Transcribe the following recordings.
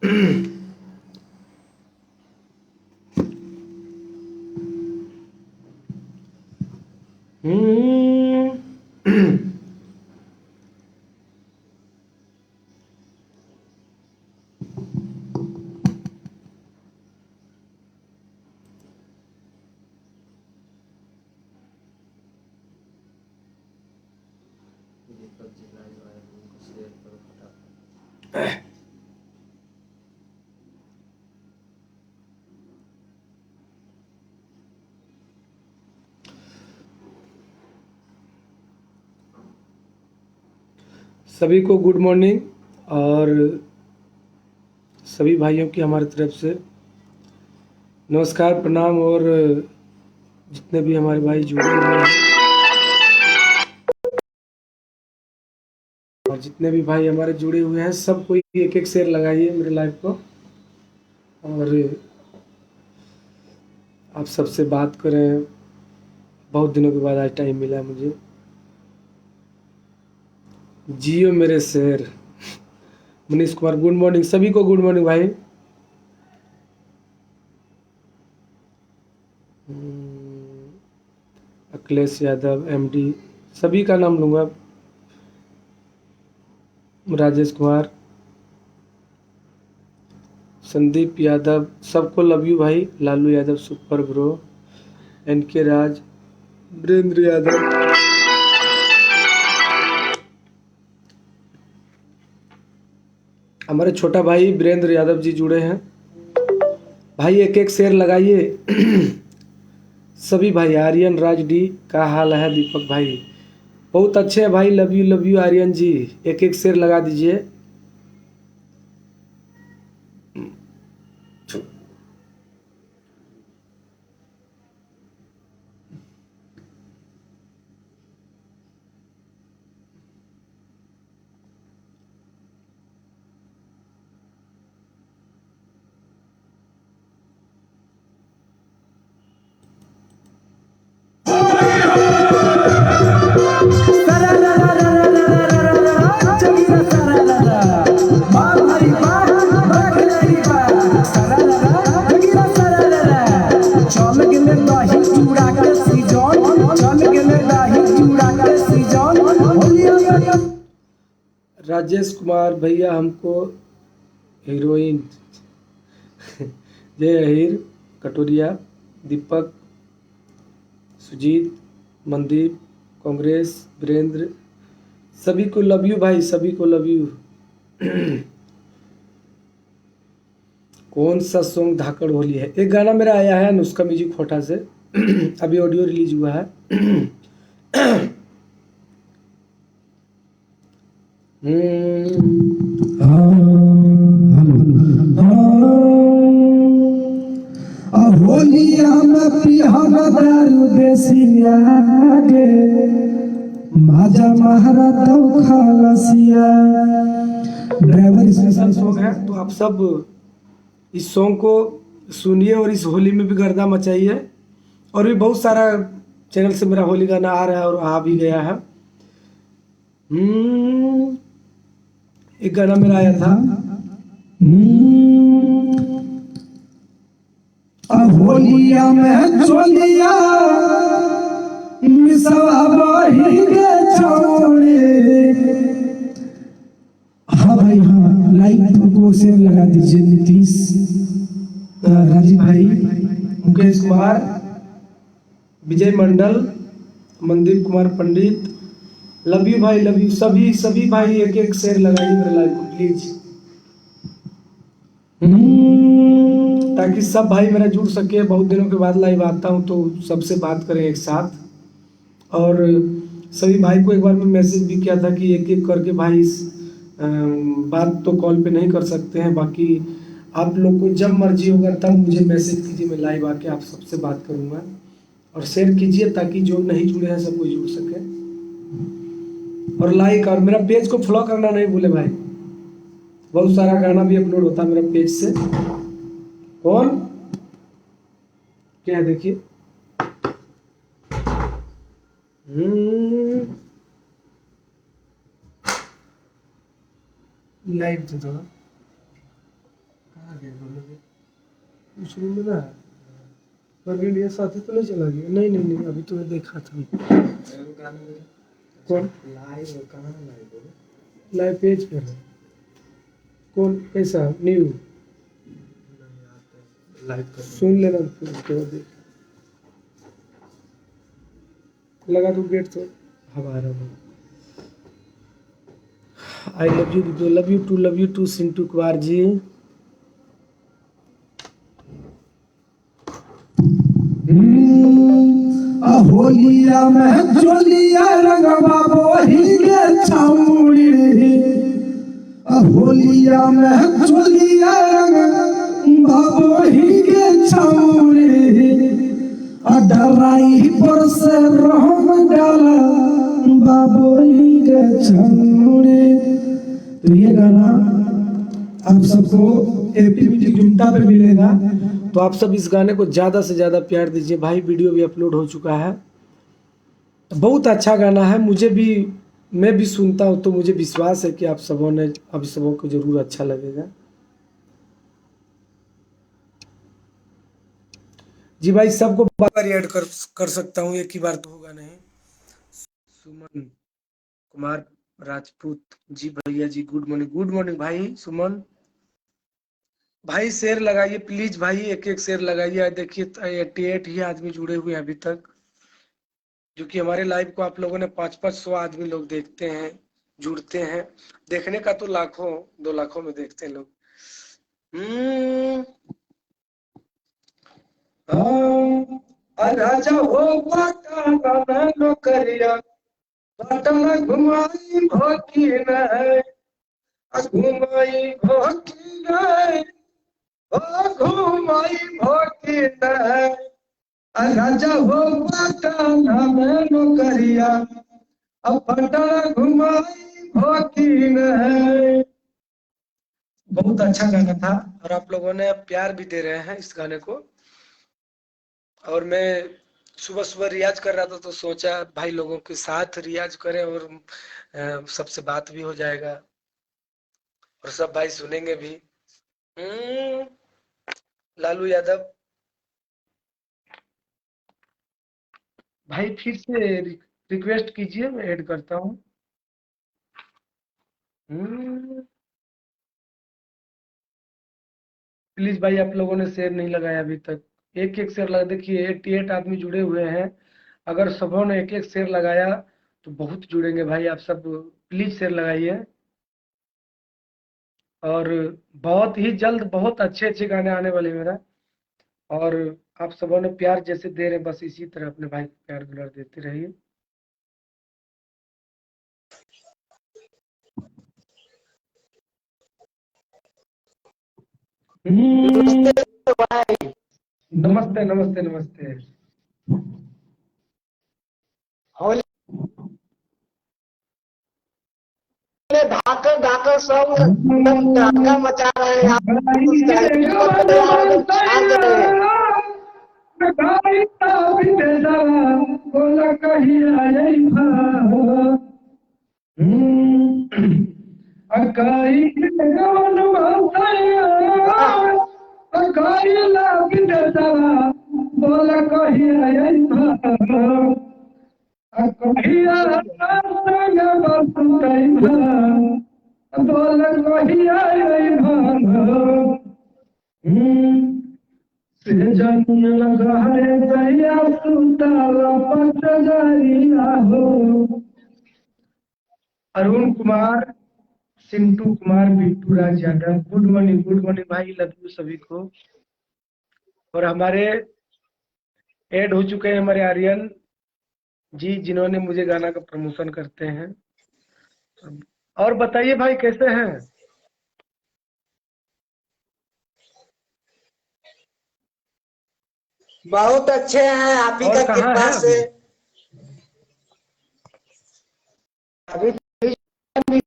हम्म, सभी को good morning और सभी भाइयों की हमारी तरफ से नमस्कार प्रणाम। और जितने भी हमारे भाई जुड़े हुए हैं और जितने भी भाई हमारे जुड़े हुए हैं सब कोई एक एक शेयर लगाइए मेरे लाइव को। और आप सबसे बात करें, बहुत दिनों के बाद आज टाइम मिला है मुझे। जियो मेरे शेर। मनीष कुमार गुड मॉर्निंग, सभी को गुड मॉर्निंग भाई। अखिलेश यादव एमडी, सभी का नाम लूँगा। राजेश कुमार, संदीप यादव, सबको लव यू भाई। Lalu Yadav super bro, NK Raj, Virendra Yadav, हमारे छोटा भाई वीरेंद्र यादव जी जुड़े हैं। भाई एक एक शेयर लगाइए। सभी भाई, आर्यन राज डी, का हाल है दीपक भाई? बहुत अच्छे हैं भाई, लव यू आर्यन जी। एक एक शेयर लगा दीजिए। राजेश कुमार भैया हमको हीरोइन। जय अहिर, कटोरिया, दीपक, सुजीत, मनदीप, कांग्रेस, वीरेंद्र, सभी को लव यू भाई, सभी को लव यू। कौन सा सॉन्ग धाकड़ होली है? एक गाना मेरा आया है नुस्खा म्यूजिक फोटा से। अभी ऑडियो रिलीज हुआ है। होलिया में पिहन दारू देसिया गे, माजा महारा दौ खालसिया। ड्राइवर स्पेशल सॉन्ग है, तो आप सब इस सॉन्ग को सुनिए और इस होली में भी गर्दा मचाइए। और भी बहुत सारा चैनल से मेरा होली गाना आ रहा है और आ भी गया है। एक गाना मेरा आया था, होलिया में चोलिया मिसवा बही गे छोड़े। हाँ भाई हाँ, लाइक को शेयर लगा दीजिए नीतीश, राजीव भाई, मुकेश कुमार, विजय मंडल, मनदीप कुमार पंडित, लव यू भाई, लव यू। सभी भाई एक एक शेयर लगाइए मेरे लाइव को प्लीज, ताकि सब भाई मेरा जुड़ सके। बहुत दिनों के बाद लाइव आता हूँ तो सबसे बात करें एक साथ। और सभी भाई को एक बार मैं मैसेज भी किया था कि एक एक करके भाई बात तो कॉल पे नहीं कर सकते हैं, बाकी आप लोग को जब मर्जी होगा तब मुझे मैसेज कीजिए, मैं लाइव आके आप सबसे बात करूँगा। और शेयर कीजिए ताकि जो नहीं जुड़े हैं सब कोई जुड़ सके। और लाइक और मेरा पेज को फॉलो करना नहीं भूले भाई, बहुत सारा गाना भी अपलोड होता है मेरा पेज से। कौन क्या है देखिए। लाइव दे थोड़ा। उस रूम में ना है। प्रवीण ये साथी तो नहीं चला गया? नहीं नहीं नहीं, अभी तुम्हें देखा था। कौन लाइव कहाँ लाइव? लाइव पेज पर है? कौन कैसा न्यू? लाइव कर सुन लेना फिर उसके बाद देख। लगा तो गेट तो हवा रहा। I love you, love you too Sintu Kumar ji. होलिया में चोलिया रंगवा बोही गे छामुड़ी रे। होलिया में चोलिया रंगवा बोही गे छामुड़ी रे। डराई पर से रहम डाला बाबोही गे छामुड़ी। तो ये गाना आप सबको एपी म्यूजिक जुमटा पे मिलेगा। तो आप सब इस गाने को ज़्यादा से ज़्यादा प्यार दीजिए भाई। वीडियो भी अपलोड हो चुका है। बहुत अच्छा गाना है। मुझे भी, मैं भी सुनता हूँ तो मुझे विश्वास है कि आप सबों को ज़रूर अच्छा लगेगा। जी भाई, सबको बार ऐड कर सकता हूँ, एक ही बार तो होगा नहीं। सुमन कुमार राजपूत जी, भैया जी गुड मॉर्निंग भाई। सुमन भाई शेयर लगाइए प्लीज भाई, एक एक शेयर लगाइए। देखिए 88 ही आदमी जुड़े हुए हैं अभी तक, जो कि हमारे लाइव को आप लोगों ने 500 आदमी लोग देखते हैं, जुड़ते हैं। देखने का तो लाखों 2 लाखों में देखते हैं लोग। राजा हो पाटा नौकरिया, पाटला घुमाई भोगी है, घुमाई भोगी है, घुमाई भोगी है। राजा हो पाटला नौकरिया, अब पाटला घुमाई भोगी है। बहुत अच्छा गाना था और आप लोगों ने प्यार भी दे रहे हैं इस गाने को। और मैं सुबह सुबह रियाज कर रहा था तो सोचा भाई लोगों के साथ रियाज करें और सबसे बात भी हो जाएगा और सब भाई सुनेंगे भी। लालू यादव भाई फिर से रिक्वेस्ट कीजिए, मैं ऐड करता हूँ। प्लीज भाई, आप लोगों ने शेयर नहीं लगाया अभी तक। एक एक शेयर लगा, देखिए 88 आदमी जुड़े हुए हैं। अगर सबों ने एक एक शेयर लगाया तो बहुत जुड़ेंगे भाई। आप सब प्लीज शेयर लगाइए। और बहुत ही जल्द बहुत अच्छे अच्छे गाने आने वाले हैं मेरा। और आप सबों ने प्यार जैसे दे रहे, बस इसी तरह अपने भाई को प्यार दुलार देते रहिए। नमस्ते नमस्ते नमस्ते। होली में धाकर धाकर सब एकदम धक्का मचा रहे हैं। आप कुछ कहने की बात नहीं आ रहे, छा गए हैं। हाँ, अरुण कुमार, सिंटू कुमार, बिट्टू राज यादव, गुड मॉर्निंग भाई, लव यू सभी को। और हमारे ऐड हो चुके हैं हमारे आर्यन जी, जिन्होंने मुझे गाना का प्रमोशन करते हैं। और बताइए भाई कैसे हैं? बहुत अच्छे हैं आप ही और का कहाँ कृपा है से। अभी? अभी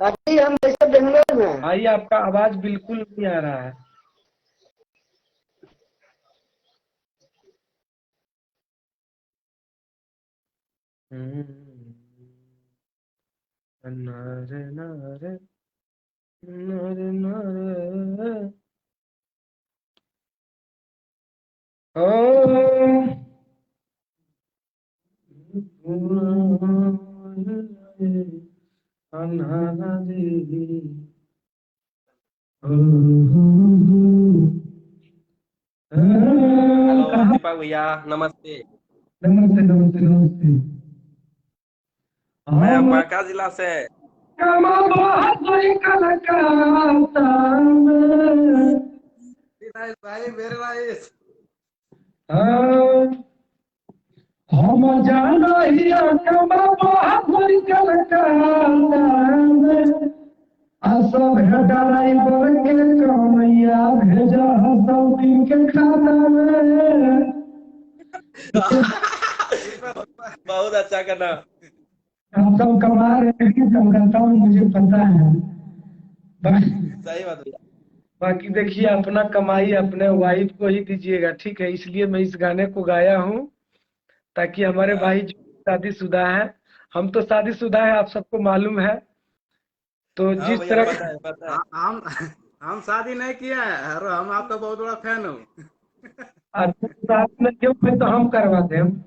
अभी हम जैसे बेंगलोर में हैं। भाई आपका आवाज बिल्कुल नहीं आ रहा है। नारे नारे नारे नारे। नाना रे। हेलो कहाँ? दीपक भैया, नमस्ते। नमस्ते नमस्ते नमस्ते। मैं हम बांका जिला से। कमा बहुत बड़ी कलाकार में। नाइस भाई, वेरी नाइस। हाँ, हम जानो ही कमा बहुत बड़ी कलाकार में। असब घटाई बोल के कमैया भेजा सब दिन के खाता में। बहुत अच्छा गाना। हम सब कमा रहे हैं, सब करता हूँ, मुझे पता है। सही बात भैया। बाकी देखिए, अपना कमाई अपने वाइफ को ही दीजिएगा, ठीक है? इसलिए मैं इस गाने को गाया हूँ, ताकि हमारे हाँ, भाई जो शादीशुदा है, हम तो शादीशुदा है, आप सबको मालूम है। तो हाँ जिस भैया, तरह पता है पता है। हम शादी नहीं किया है और हम आपका बहुत बड़ा फैन हूँ। आपको साथ में क्यों, फिर तो हम करवाते हैं।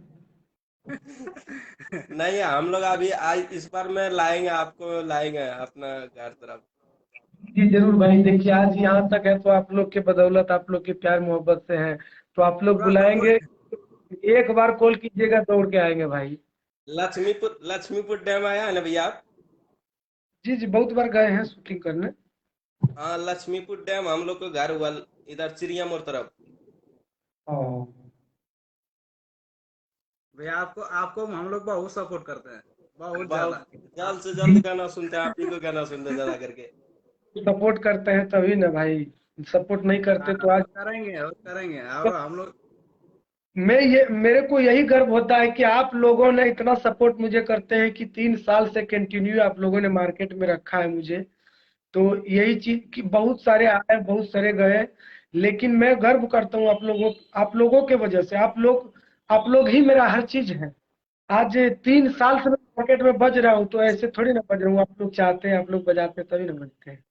नहीं, हम लोग अभी आज इस बार में लाएंगे, आपको लाएंगे अपना घर तरफ। जी जरूर भाई, देखिए आज यहाँ तक है तो आप लोग के बदौलत, आप लोग के प्यार मोहब्बत से है, तो आप लोग पूरा बुलाएंगे, सपोर्ट। एक बार कॉल कीजिएगा, दौड़ के आएंगे भाई। लक्ष्मीपुर डैम आया है ना भैया आप? जी जी, बहुत बार गए हैं शूटिंग करने। हाँ, लक्ष्मीपुर डैम हम लोग को घर हुआ, इधर चिड़िया मोड़ तरफ। हाँ भैया आपको आपको हम लोग बहुत सपोर्ट करते हैं, बहुत बहुत ज्यादा। जल्द से जल्द गाना सुनते हैं, आप ही को गाना सुनते हैं ज्यादा करके। सपोर्ट करते हैं तभी ना भाई, सपोर्ट नहीं करते तो आज। और करेंगे और हम लोग। मेरे को यही गर्व होता है कि आप लोगों ने इतना सपोर्ट मुझे करते हैं कि 3 साल से कंटिन्यू आप लोगों ने मार्केट में रखा है मुझे। तो यही चीज कि बहुत सारे आए, बहुत सारे गए, लेकिन मैं गर्व करता हूँ आप लोगों के वजह से। आप लोग ही मेरा हर चीज है। आज 3 साल से मैं मार्केट में बज रहा हूँ, तो ऐसे थोड़ी ना बज रहा हूँ, आप लोग चाहते हैं, आप लोग बजाते हैं तभी ना बजते हैं।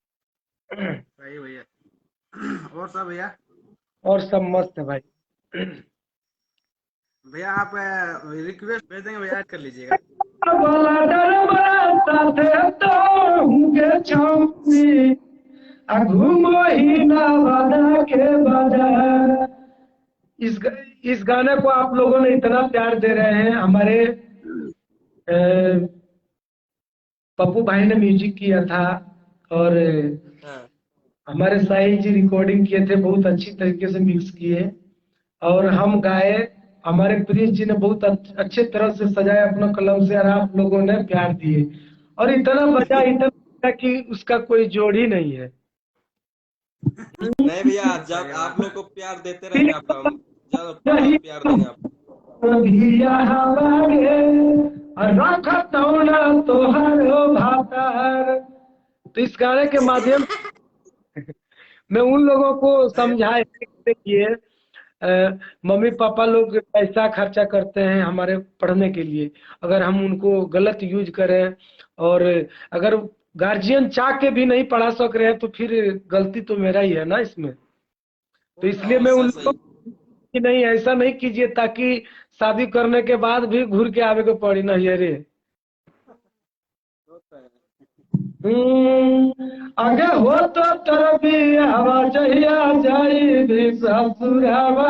सही भैया। और सब भैया। और सब मस्त है भाई। भैया आप रिक्वेस्ट भेज देंगे भैया, ऐड कर लीजिएगा। वाला डर साथे तो हुके छाऊंगी, घूमो ही ना वादा के बाजार। इस गाने को आप लोगों ने इतना प्यार दे रहे हैं। हमारे अ, पप्पू भाई ने म्यूजिक किया था, और हाँ, हमारे साहिल जी रिकॉर्डिंग किए थे, बहुत अच्छी तरीके से मिक्स किए, और हम गाए। हमारे प्रिंस जी ने बहुत अच्छे तरह से सजाया अपना कलम से, और आप लोगों ने प्यार दिए, और इतना बजा कि उसका कोई जोड़ ही नहीं है। नहीं भैया, जब सही आप बात लोग है। को प्यार देते रहेंगे आप, हम जब पूरा नहीं प्यार देंगे आपको। भिया हमारे रखत ना तोहरो भातार। तो इस गाने के माध्यम मैं उन लोगों को सही। समझाए कि देखिए, मम्मी पापा लोग पैसा खर्चा करते हैं हमारे पढ़ने के लिए, अगर हम उनको गलत यूज करें, और अगर गार्जियन चाह के भी नहीं पढ़ा सक रहे हैं, तो फिर गलती तो मेरा ही है ना इसमें। तो इसलिए हाँ, मैं उन सही लोगों सही। को कि नहीं, ऐसा नहीं कीजिए, ताकि शादी करने के बाद भी घूर के आवे को पड़ी नहीं। अरे आगे हो तो तरबी हवा जहिया जाई भी ससुरावा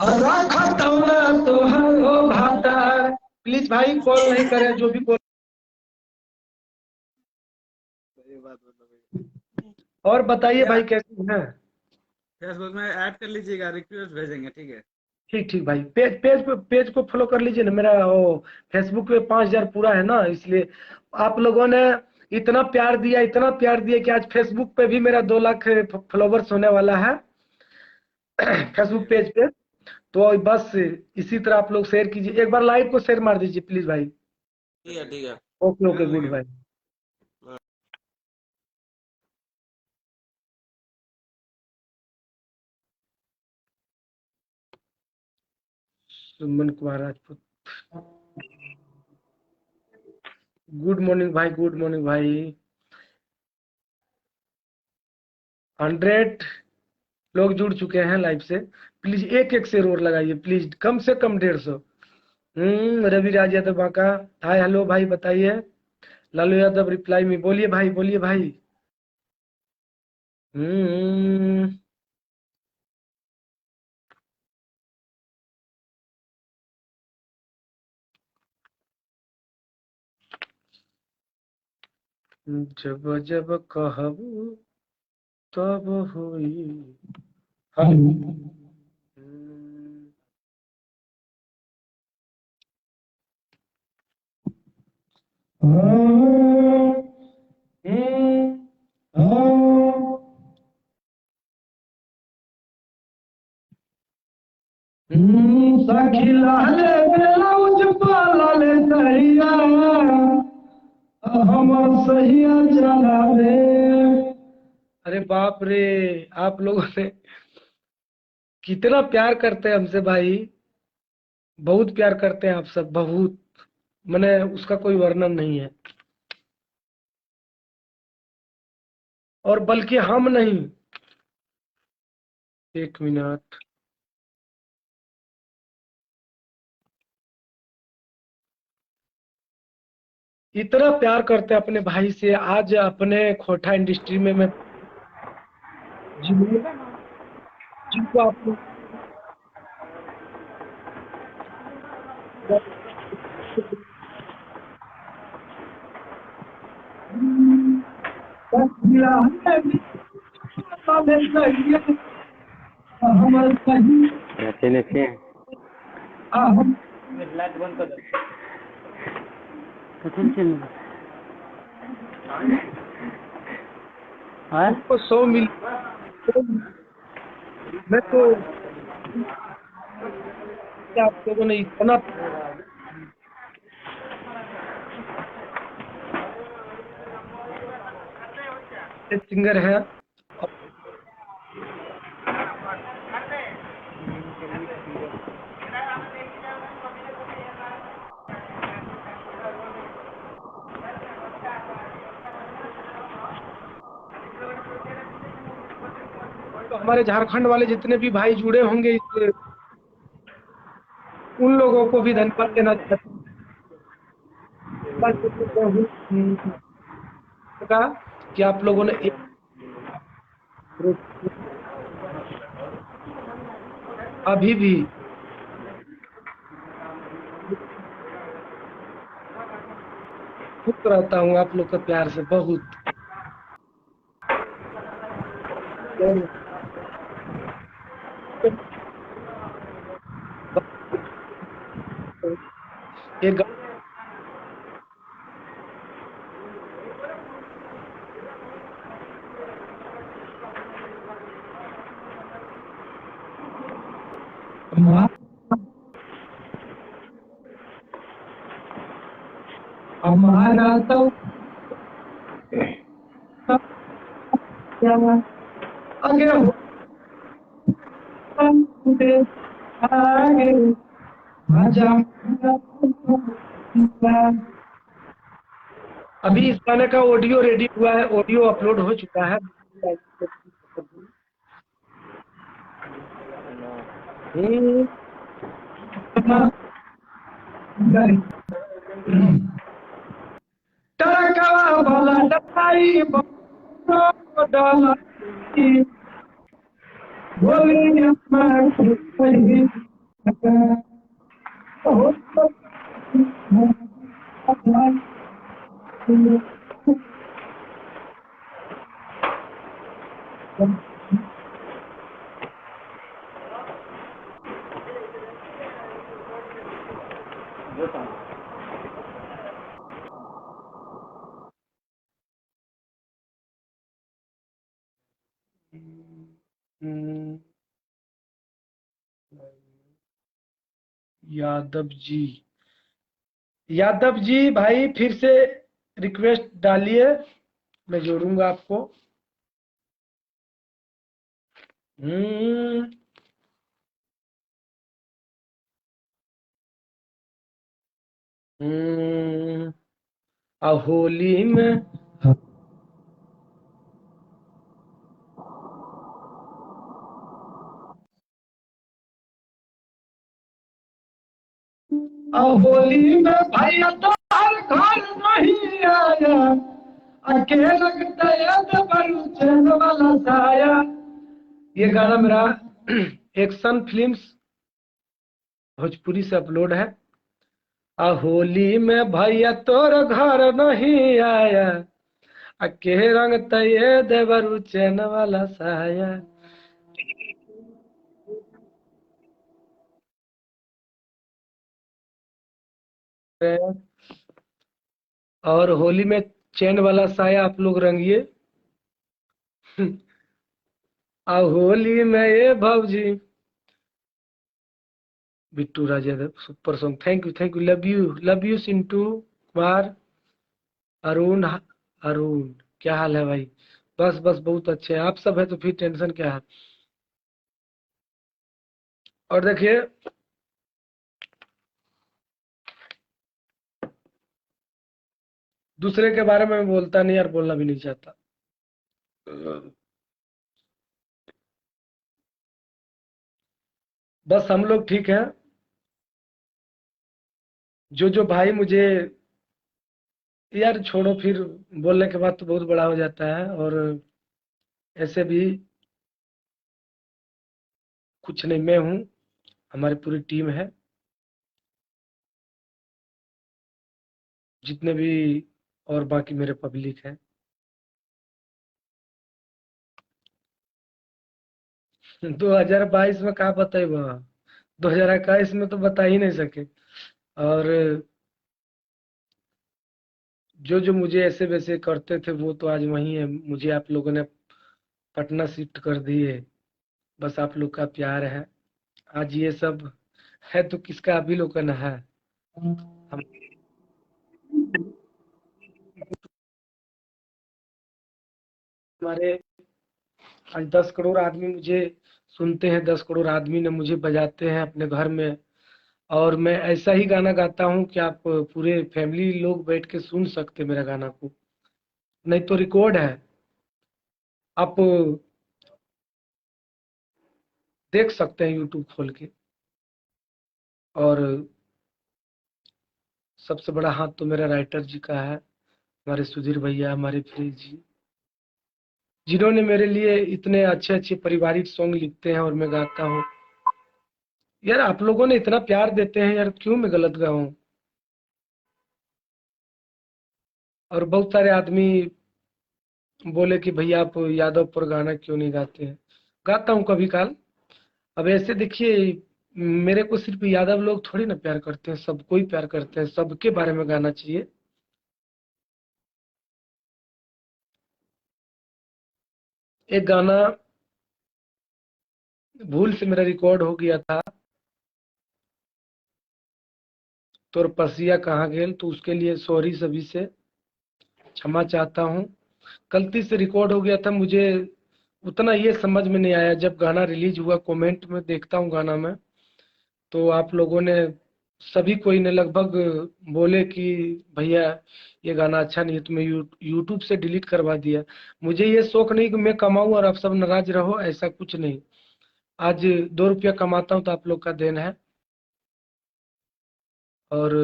और राखत ना तोहरो भातार। प्लीज भाई कॉल नहीं करें, जो भी कॉल। सही बात बोल रहे भैया। और बताइए भैया भाई कैसे हैं? फेसबुक में ऐड कर लीजिएगा, रिक्वेस्ट भेजेंगे, ठीक है? ठीक ठीक भाई, पेज को फॉलो कर लीजिए ना, मेरा वो फेसबुक पे 5,000 पूरा है ना, इसलिए आप लोगों ने इतना प्यार दिया कि आज फेसबुक पे भी मेरा 2 लाख फॉलोवर्स होने वाला है। फेसबुक सही पेज पे। तो बस इसी तरह आप लोग शेयर कीजिए, एक बार लाइव को शेयर मार दीजिए प्लीज भाई। ठीक है, ठीक है। ओके कर ओके, गुड लेंगे। भाई। सुमन कुमार राजपूत, गुड मॉर्निंग भाई, गुड मॉर्निंग भाई। 100 लोग जुड़ चुके हैं लाइव से, प्लीज एक एक शेयर और लगाइए प्लीज, कम से कम 150। रवि राज यादव बांका, हाय हेलो भाई, बताइए। लालू यादव रिप्लाई में, बोलिए भाई, बोलिए भाई। हम्म। जब जब कहबू तब होई। हेलो। हम्म, सखी लाले ब्लाउज पालले सहिया, हमर सहिया चला रे। अरे बाप रे, आप लोगों ने कितना प्यार करते हैं हमसे भाई, बहुत प्यार करते हैं आप सब, बहुत, मैंने उसका कोई वर्णन नहीं है। और बल्कि हम नहीं, एक मिनट, इतना प्यार करते हैं अपने भाई से। आज अपने खोटा इंडस्ट्री में मैं जिन- जिनको आप लोग हमारे सही ऐसे लिखे हम को 100 मिल, मैं तो आप लोगों ने इतना सिंगर है। तो हमारे झारखंड वाले जितने भी भाई जुड़े होंगे इससे, उन लोगों को भी धन्यवाद देना चाहता हूँ का कि आप लोगों ने एक अभी भी खुश रहता हूँ आप लोग के प्यार से बहुत। ये हमारा तो आगे आगे आजा। अभी इस गाने का ऑडियो रेडी हुआ है, ऑडियो अपलोड हो चुका है। टरकवा वाला डलाई डाला बोली यादव जी, यादव जी भाई फिर से रिक्वेस्ट डालिए, मैं जोड़ूंगा आपको। हम्म, होली में होली में भाई हर घर नहीं आया, अकेला लगता है दबरू चैन वाला साया। ये गाना मेरा एक्शन फिल्म्स भोजपुरी से अपलोड है। आ होली में भैया तोर घर नहीं आया, अके रंग तये देवरु चैन वाला साया। और होली में चैन वाला साया आप लोग रंगिए। आ होली में ये भौजी Bittu Raja super song. Thank you love you Sintu Kumar. Arun Arun क्या हाल है भाई? बस बस बहुत अच्छे हैं आप सब है तो फिर टेंशन क्या है। और देखिए दूसरे के बारे में मैं बोलता नहीं और बोलना भी नहीं चाहता। बस हम लोग ठीक है। जो भाई मुझे यार छोड़ो, फिर बोलने के बाद तो बहुत बड़ा हो जाता है। और ऐसे भी कुछ नहीं, मैं हूँ, हमारी पूरी टीम है, जितने भी और बाकी मेरे पब्लिक है। 2022 में कहा बताई 2021 में तो बता ही नहीं सके। और जो मुझे ऐसे वैसे करते थे वो तो आज वही है। मुझे आप लोगों ने पटना शिफ्ट कर दिए, बस आप लोग का प्यार है। आज ये सब है तो किसका आप ही लोग का ना है। हम हमारे आज 10 करोड़ आदमी मुझे सुनते हैं, 10 करोड़ आदमी ने मुझे बजाते हैं अपने घर में। और मैं ऐसा ही गाना गाता हूँ कि आप पूरे फैमिली लोग बैठ के सुन सकते मेरा गाना को। नहीं तो रिकॉर्ड है, आप देख सकते हैं यूट्यूब खोल के। और सबसे बड़ा हाथ तो मेरा राइटर जी का है, हमारे सुधीर भैया, हमारे फ्री जी, जिन्होंने मेरे लिए इतने अच्छे अच्छे पारिवारिक सॉन्ग लिखते हैं और मैं गाता हूँ। यार आप लोगों ने इतना प्यार देते हैं यार, क्यों मैं गलत गाऊं? और बहुत सारे आदमी बोले कि भैया आप यादव पर गाना क्यों नहीं गाते हैं। गाता हूँ कभी काल। अब ऐसे देखिए, मेरे को सिर्फ यादव लोग थोड़ी ना प्यार करते हैं, सबको ही प्यार करते हैं, सबके बारे में गाना चाहिए। एक गाना भूल से मेरा रिकॉर्ड हो गया था, तोर पसिया कहाँ गेल, तो उसके लिए सॉरी सभी से, क्षमा चाहता हूँ। गलती से रिकॉर्ड हो गया था, मुझे उतना ये समझ में नहीं आया। जब गाना रिलीज हुआ कमेंट में देखता हूँ गाना में, तो आप लोगों ने सभी कोई ने लगभग बोले कि भैया ये गाना अच्छा नहीं है, तो मैं यूट्यूब से डिलीट करवा दिया। मुझे ये शौक नहीं कि मैं कमाऊं और आप सब नाराज रहो, ऐसा कुछ नहीं। आज 2 रुपया कमाता हूं तो आप लोग का देन है। और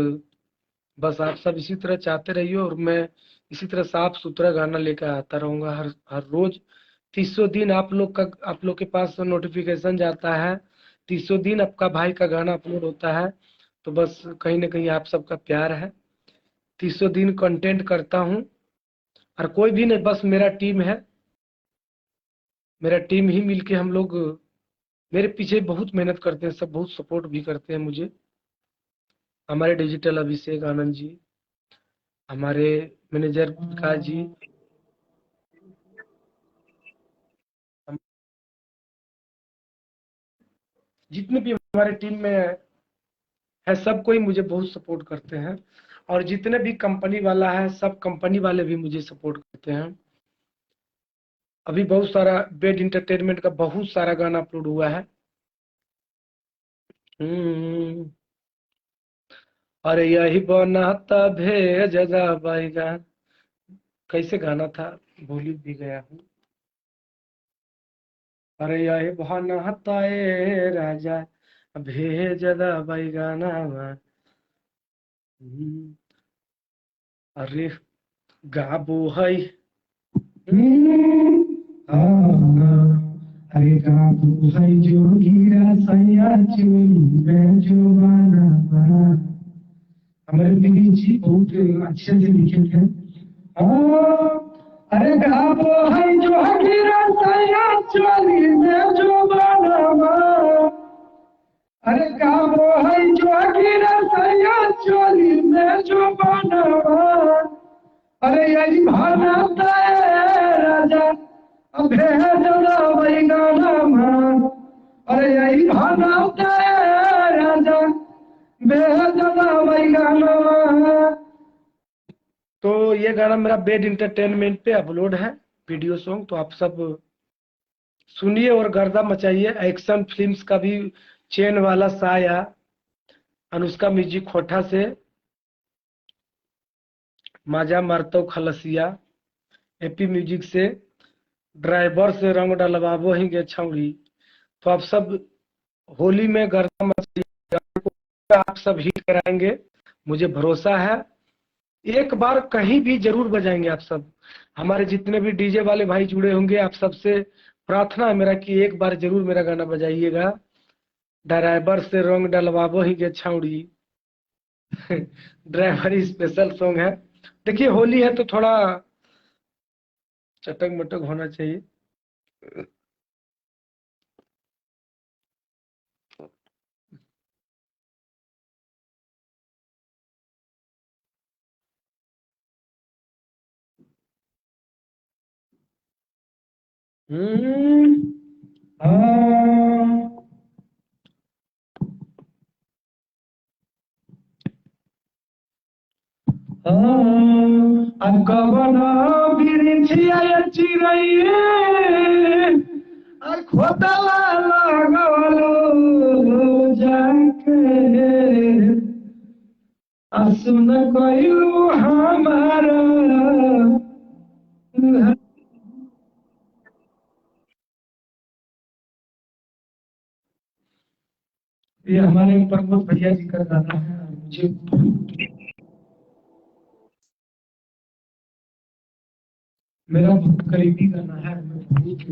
बस आप सब इसी तरह चाहते रहिए और मैं इसी तरह साफ सुथरा गाना लेकर आता रहूंगा हर हर रोज। 300 दिन आप लोग के पास नोटिफिकेशन जाता है, 300 दिन आपका भाई का गाना अपलोड होता है। तो बस कहीं ना कहीं आप सबका प्यार है। 300 दिन कंटेंट करता हूँ, और कोई भी नहीं, बस मेरा टीम है। मेरा टीम ही मिलके हम लोग मेरे पीछे बहुत मेहनत करते हैं, सब बहुत सपोर्ट भी करते हैं मुझे। हमारे डिजिटल अभिषेक आनंद जी, हमारे मैनेजर विकास जी, हम जितने भी हमारे टीम में है सब कोई मुझे बहुत सपोर्ट करते हैं। और जितने भी कंपनी वाला है सब कंपनी वाले भी मुझे सपोर्ट करते हैं। अभी बहुत सारा बेड इंटरटेनमेंट का बहुत सारा गाना अपलोड हुआ है। हम्म, अरे यही बनाता भेज जा बैगन, कैसे गाना था, भूल भी गया हूँ। अरे यही बनाता ए राजा भेज जा बैगना। अरे गाबो है। अरे गाबो है जो गिरा सैया चोली में जो बना बना। हमारे मिनी जी बहुत अच्छे से लिखे थे। अरे गाबो है जो गिरा सैया चोली में जो बना बना। अरे गाबो है जो गिरा सैया चोली में जो बना बना। अरे यही भाना राजा अभे जला बैगाना मां। अरे यही भाना राजा बेहजला बैगाना मां। तो ये गाना मेरा बेड इंटरटेनमेंट पे अपलोड है, वीडियो सॉन्ग, तो आप सब सुनिए और गर्दा मचाइए। एक्शन फिल्म्स का भी चेन वाला साया, अनुष्का म्यूजिक खोटा से, माजा मारतो खलसिया, एपी म्यूजिक से, ड्राइवर से रंग डलवाबो ही गे छौड़ी। तो आप सब होली में गर्दा मचाइए, आप सब हिट कराएंगे, मुझे भरोसा है। एक बार कहीं भी जरूर बजाएंगे आप सब। हमारे जितने भी डीजे वाले भाई जुड़े होंगे, आप सबसे प्रार्थना है मेरा कि एक बार जरूर मेरा गाना बजाइएगा। ड्राइवर से रंग डलवाबो ही गे छौड़ी। ड्राइवर स्पेशल सॉन्ग है। देखिए होली है तो थोड़ा चटक मटक होना चाहिए। हम्म, हाँ। अकबना बिरिछिया चिरैये खोदला लगलो जाके सुन कइलू हमारा। ये हमारे प्रमोद भैया जी का गाना है, मुझे मेरा बहुत करीबी गाना है। मैं बहुत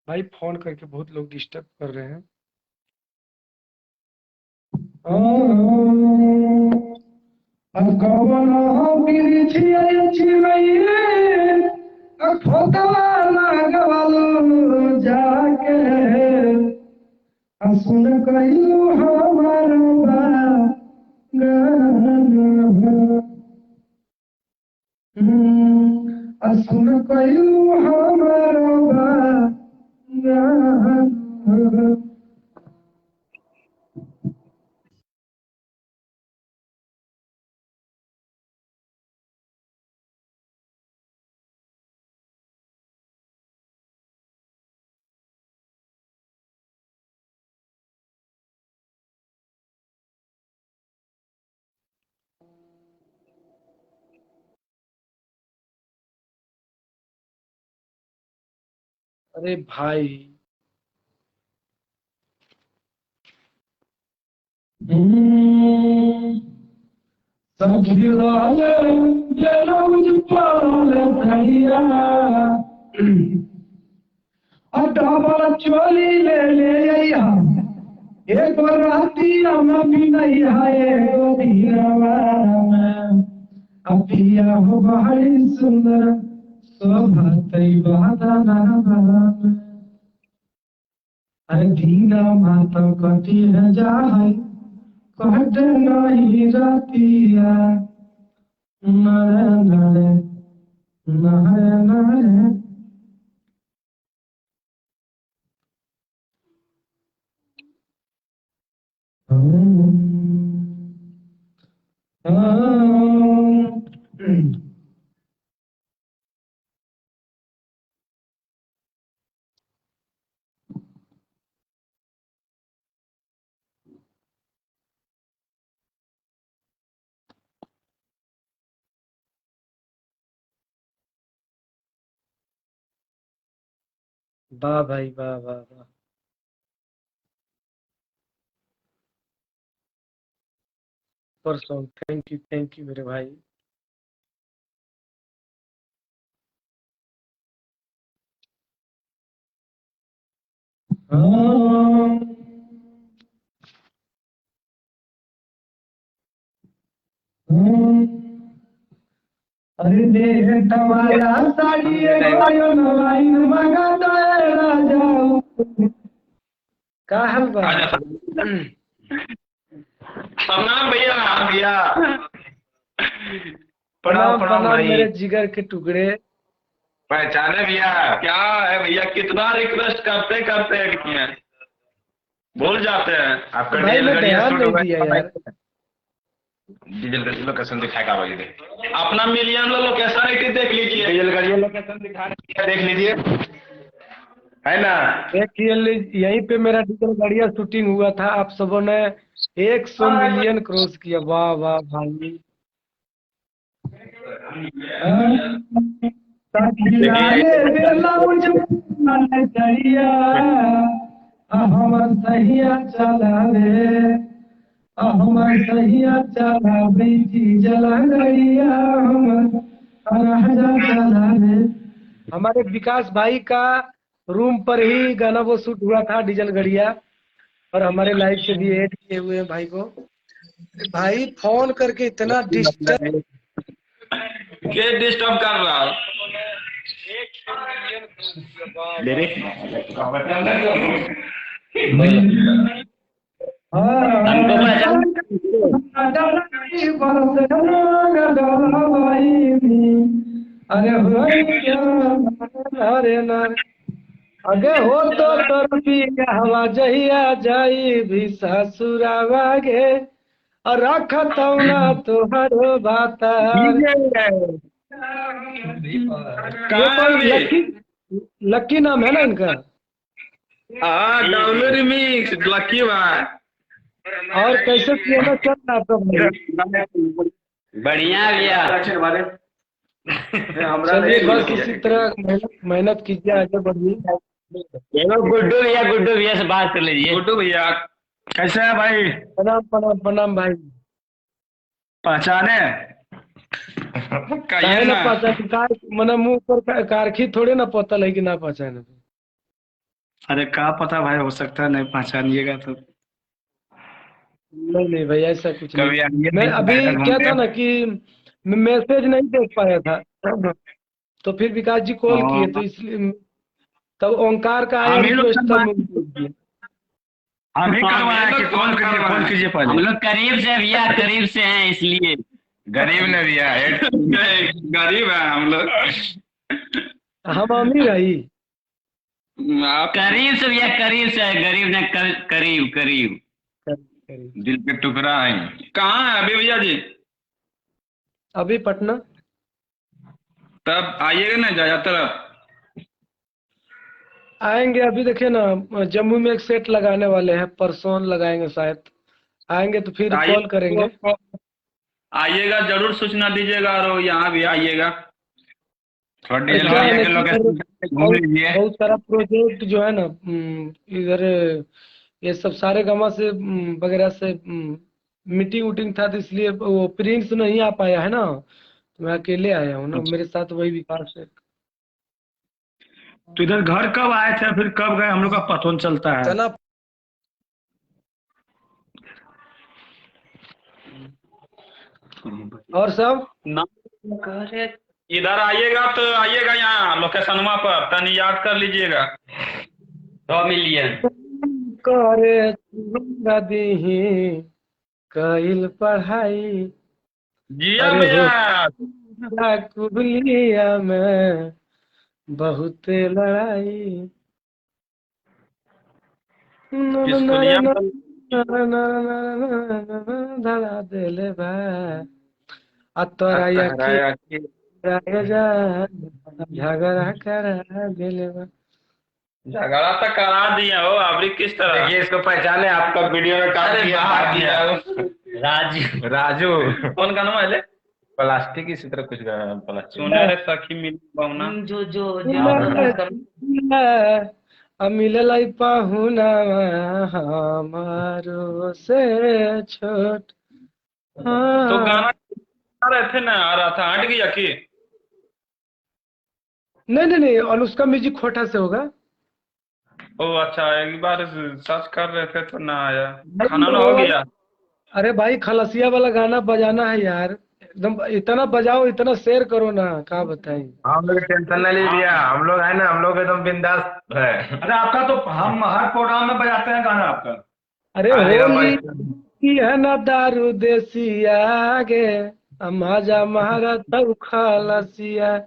भाई फोन करके बहुत लोग डिस्टर्ब कर रहे हैं। अकबना बिरिछिया चिरैये खोदला लगलो जाके सुन कइलू हमारा सुन कइलू हमारा। अरे भाई डबल चोली ले ले एक राती हम भी नहीं आए अपिया हो बड़ी सुंदर शोभा तई बादना। अरे दीना माता कटी है जाए कट नहीं रातिया नरे नरे नरे नरे। वाह भाई, वाह वाह वाह। परसों, थैंक यू मेरे भाई। हाँ। अरे देह टवाला साड़ी एगो ऑनलाइन मंगा दे राजा। का हाल बा? प्रणाम भैया भैया। प्रणाम प्रणाम भाई। मेरे जिगर के टुकड़े। पहचाने भैया? क्या है भैया, कितना रिक्वेस्ट करते करते हैं, भूल जाते हैं। आपका भाई डीजल मैं गाड़ियां ध्यान शूट नहीं हुआ दिया यार। डीजल गाड़ी लोकेशन दिखाएगा भाई, देख अपना मिलियन लोकेशन एक देख लीजिए, डीजल गाड़ियां लोकेशन दिखा रही है, देख लीजिए, है ना। देखिए यहीं पे मेरा डीजल गाड़िया शूटिंग हुआ था। आप सबों ने 100 मिलियन क्रॉस किया। वाह वाह भाई। हमर सहिया चला रे, हमर सहिया चला बेटी जला गड़िया, हमर राजा चला रे। हमारे विकास भाई का रूम पर ही गाना वो शूट हुआ था, डीजल गड़िया। और हमारे लाइव से भी ऐड किए हुए हैं भाई को। भाई फोन करके इतना डिस्टर्ब। के डिस्टर्ब कर रहा है? हमको अरे नार अगे हो तो तरफी हवा जहिया जाई भी ससुरावा गे, और रखत ना तोहरो भातार। ये कोई लक्की लक्की नाम है ना इनका? हाँ, डाउनलोड रिमिक्स लकी भाई। और कैसे पियानो चल रहा तो भाई? बढ़िया भैया। चलिए बस इसी तरह मेहनत कीजिए, आगे बढ़िए। गुड्डू भैया से बात कर लीजिए। गुड्डू भैया कैसे है भाई? प्रणाम प्रणाम प्रणाम भाई। पहचाने? काहे ना पहचान कार मने मुंह पर कारखी थोड़े ना पतल है कि ना पहचाने। अरे क्या पता भाई, हो सकता है नहीं पहचानिएगा तो। नहीं भाई ऐसा कुछ कभी नहीं। आइए मैं अभी क्या था घूमने। ना कि मैं मैसेज नहीं देख पाया था, तो फिर विकास जी कॉल किए तो इसलिए तब ओंकार का आया हम ही लोग रिक्वेस्ट, तब मैं उनको दिया। हम ही करवाया कि फोन कीजिए पहले। हम लोग करीब से भैया, करीब से हैं इसलिए। गरीब ने दिया है। गरीब है हम लोग। हम अमीर है ही। करीब से भैया, करीब से है, गरीब ने करीब करीब। दिल के टुकड़ा है। कहाँ है अभी भैया जी? अभी पटना। तब आइएगा ना जाया तरफ। आएंगे अभी, देखिए ना जम्मू में एक सेट लगाने वाले हैं, परसों लगाएंगे शायद। आएंगे तो फिर कॉल करेंगे। आइएगा, जरूर सूचना दीजिएगा, और यहाँ भी आइएगा। थोड़ा डीजल क्या है गाड़िया ना के कि लोकेशन घूम लीजिए। बहुत सारा प्रोजेक्ट जो है ना इधर ये सब सारे गामा से वगैरह से मीटिंग उटिंग था, तो इसलिए वो प्रिंस नहीं आ पाया है ना, तो मैं अकेले आया हूँ ना, मेरे साथ वही विकास है। तो इधर घर कब आए थे, फिर कब गए, हम लोग का पता नहीं चलता है। चना और सब इधर आइएगा तो आइएगा यहाँ लोकेशनमा पर, तनी याद कर लीजिएगा। 100 मिलियन। करे दीही कइल पढ़ाई। जिया अरे भैया। कुबलिया में बहुत लड़ाई। स्कूलिया में धरा देले बा आ तोरा अखी झगड़ा करा देले बा। झगड़ा तो करा दिया हो, अभी किस तरह? देखिए इसको पहचाने, आपका वीडियो में काट दिया। राजू राजू कौन गाना है? प्लास्टिक इसी तरह कुछ गाना, प्लास्टिक सुने रे सखी मिली बहुना। जो जो अब मिलल पाहुना हमारो से छोट। तो हाँ। गाना गा रहे थे ना, आ रहा था, हट गया कि? नहीं नहीं नहीं, और उसका म्यूजिक खोटा से होगा। ओ अच्छा, एक बार सर्च कर रहे थे तो ना आया। नहीं खाना ना वो हो वाला। गया? अरे भाई खलसिया वाला गाना बजाना है यार, एकदम इतना बजाओ, इतना शेयर करो ना, क्या बताएं। हम लोग टेंशन नहीं लीजिए, हम लोग है ना, हम लोग एकदम बिंदास है। अरे आपका तो हम हर प्रोग्राम में बजाते हैं गाना आपका। अरे हाँ एकदम होली बढ़िया। की है ना दारू देसी आगे, माजा महारा तब खलसिया।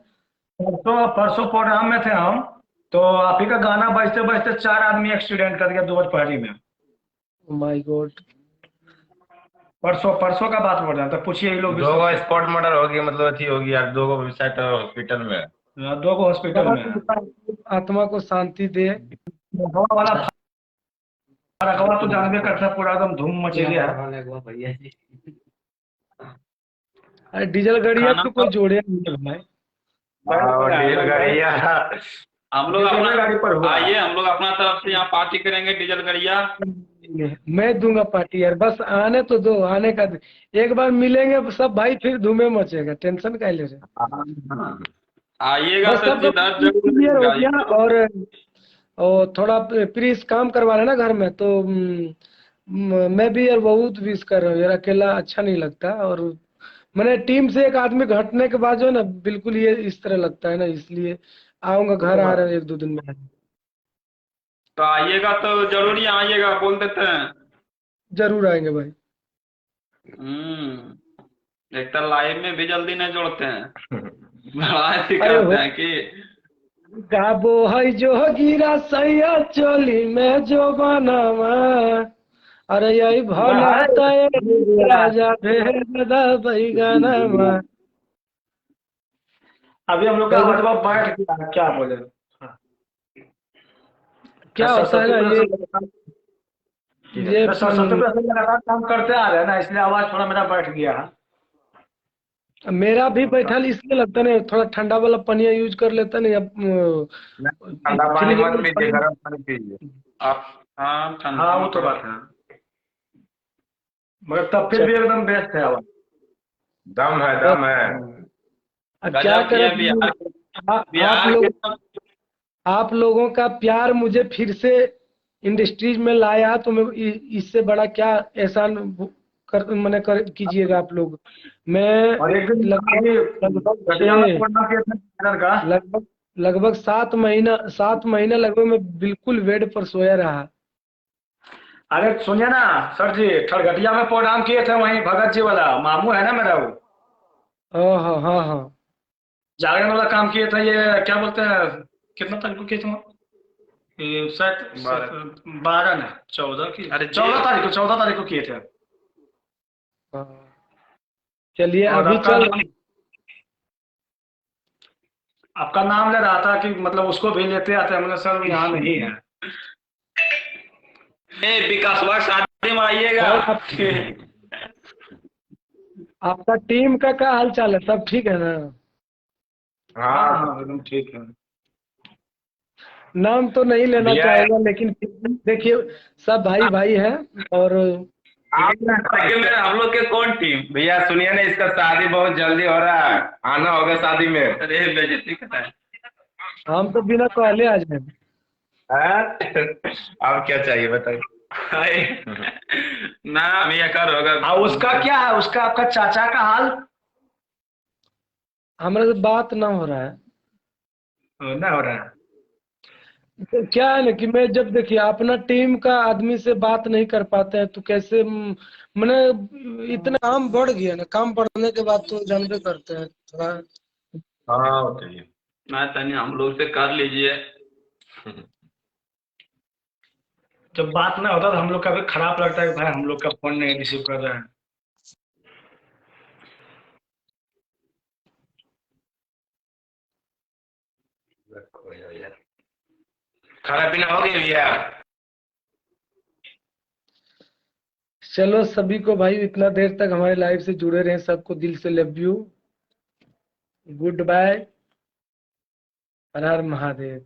परसों परसों प्रोग्राम में थे हम, तो आप ही का गाना बजते बजते 4 आदमी एक्सीडेंट कर गया दोपहरी में। My God. परसों परसों का बात बोल रहे हैं, तो पूछिए ये लोग भी। 2 गो स्पॉट मर्डर हो गया, मतलब अथी हो गया, 2 गो शायद हॉस्पिटल में। 2 हॉस्पिटल में है। आत्मा को शांति दे। हवा वाला फरकवा तो जानबे करता है, पूरा एकदम धूम मची गया है। अरे डीजल गड़िया खाना तो कोई जोड़े नहीं है भाई। और डीजल गाड़िया। हम लोग डीजल गाड़ी पर अपना हुआ। आइए, हम लोग अपना तरफ से यहाँ पार्टी करेंगे डीजल गड़िया। मैं दूंगा पार्टी यार, बस आने तो दो, आने का एक बार मिलेंगे सब भाई, फिर धूमे मचेगा, टेंशन क्या ले रहे। आइएगा बस तो सब दर्द जरूर क्लियर हो आइएगा। गया। और थोड़ा प्लीज काम करवा लेना घर में, तो मैं भी यार बहुत विश कर रहा हूँ यार, अकेला अच्छा नहीं लगता। और मैंने टीम से एक आदमी घटने के बाद जो है ना, बिल्कुल ये इस तरह लगता है ना, इसलिए आऊंगा घर, आ रहे हैं 1-2 दिन में। तो आइएगा तो जरूर यहाँ आइएगा, बोल देते हैं। जरूर आएंगे भाई। एक तो लाइव में भी जल्दी नहीं जोड़ते हैं, बड़ा ऐसी अरे करते हो हैं कि गाबो है जो गिरा सैया चोली में जो बनावा, अरे यही भला तय राजा भेद बैगना। अभी हम लोग का आवाज बैठ गया, क्या बोले। क्या होता है ना ये सरस्वती पे हम लगातार काम करते आ रहे हैं ना, इसलिए आवाज थोड़ा मेरा बैठ गया है। मेरा भी बैठल इसलिए लगता नहीं, थोड़ा ठंडा वाला पानी यूज कर लेता नहीं अब। ठंडा पानी फ्रिज मत वाला पीजिए, गर्म पानी पीजिए। आप। हाँ ठंडा। हाँ वो तो बात है, मगर तब फिर भी एकदम बेस्ट है आवाज। दम है, दम है। अब क्या गजब किए करें। बिहार आप बिहार लोग, के सब। आप लोगों का प्यार मुझे फिर से इंडस्ट्रीज में लाया, तो मैं इससे बड़ा क्या एहसान मैंने कर कीजिएगा आप लोग। मैं और एक दिन लगभग घटिया में प्रोग्राम किया था चैनल का। लगभग लगभग 7 महीना लगभग मैं बिल्कुल बेड पर सोया रहा। अरे सुनिए ना सर जी, खड़गटिया में प्रोग्राम किए थे, वहीं भगत जी वाला मामू है ना मेरा वो, हाँ हाँ हाँ हाँ। जागरण वाला काम किए थे। ये क्या बोलते हैं, कितना तारीख को किए थे ये, शायद 12 ना 14 की, अरे 14 तारीख को किए थे। हाँ। चलिए और अभी चल। आपका नाम ले रहा था कि मतलब उसको भी लेते आते हैं, मैंने सर यहाँ नहीं है। विकासवा शादी में आइएगा। और आपका टीम का क्या हाल चाल है, सब ठीक है ना? हाँ हाँ हाँ एकदम ठीक है। नाम तो नहीं लेना भैया चाहेगा, लेकिन देखिए सब भाई भाई है। और हम लोग के कौन टीम? भैया सुनिए ना, इसका शादी बहुत जल्दी हो रहा है, आना होगा शादी में। अरे बेइज्जती करता है। हम तो बिना कहले आ जाए। अब क्या चाहिए बताइए। ना भैया कर होगा। उसका क्या है, उसका आपका चाचा का हाल हमारे से बात ना हो रहा है। ना हो रहा है। तो क्या है ना कि मैं जब देखिए अपना टीम का आदमी से बात नहीं कर पाते हैं, तो कैसे मैंने इतना काम बढ़ गया ना, काम बढ़ने के बाद तो जानते करते हैं थोड़ा। हाँ बताइए। ना तनी हम लोग से कर लीजिए। जब बात ना होता तो हम लोग का भी खराब लगता है कि भाई हम लोग का फोन नहीं रिसीव कर रहे हैं। खाना पीना हो गया भैया? चलो सभी को भाई, इतना देर तक हमारे लाइव से जुड़े रहे सबको दिल से लव यू, गुड बाय, हर हर महादेव।